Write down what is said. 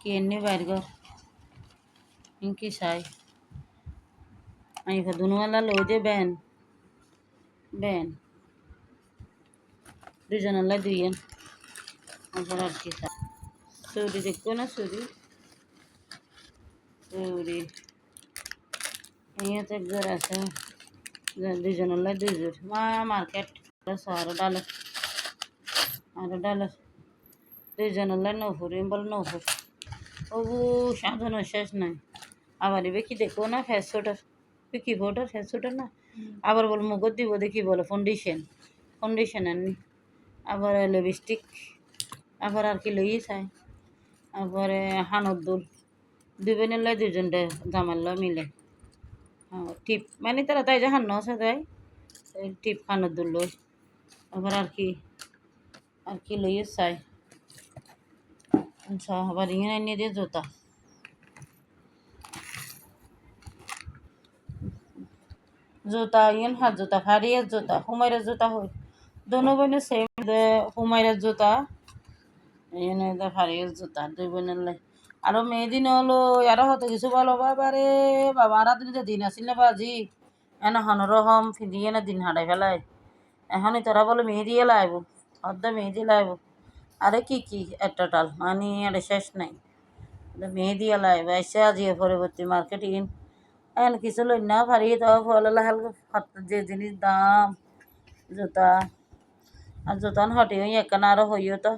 কি এমনি বাইর কর ইনকি চাই আমি দুনুয়ালা লই যে বেন বেন দুজনাল্লাই দুইয়েন আবার আর কি চাই চুরি দেখবো না চুরি চুরি ইয়াতে একজোর আছে দুজনাল্লাই দুইজোর মার্কেট আরো ডালে দুইজনাল্লাই নৌফুর বল নৌফুর ওবু সাজানো শেষ নাই আবার এবার কি দেখো না ফেস ওটার কি ভোটার ফেস ওটার না আবার বল মুগর দিব দেখি বলে ফাউন্ডেশন আনি আবার লিপস্টিক আবার আর কি লইয়ে চাই আবার হানত দুল দুজনের লাই দুজনটা জামার লাই মিলে হ্যাঁ টিপ মানে তারা তাই যে হান্ন আছে তাই টিপ হানত দুল লই আবার আর কি লইয়ে চাই আচ্ছা আবার ইয়ে আনিয়ে দিয়ে জুতা ইয়েন হাত জুতা ফারিয়ার জুতা হুমাইরের জুতা হই দোনো বোনের সেম হুমাইরের জুতা ইয়েন ফারিয়ার জুতা দুই বোনের লাই আরো মেয়েদিন হলো আরো হতো কিছু বলো বাবারে বাবা আর দিন দিন আসিল না বাজি এনে হনরহম ফিরিয়ে না দিন হাঁটাই ফেলায় এখনই তোরা বলো মেহেদিয়ে লাইব মেহেদি লাইব আরে কি একটা টাল মানে আরে শেষ নাই মেহেদিয়ে লাইব এসে আজিয়ে পরবর্তী মার্কেট ইন এখন কিছু লই না ফারিয়ে তাও ফলে হালকা যে জিনিস দাম জুতা আর জুতান হটে একখানা আরো হইও তো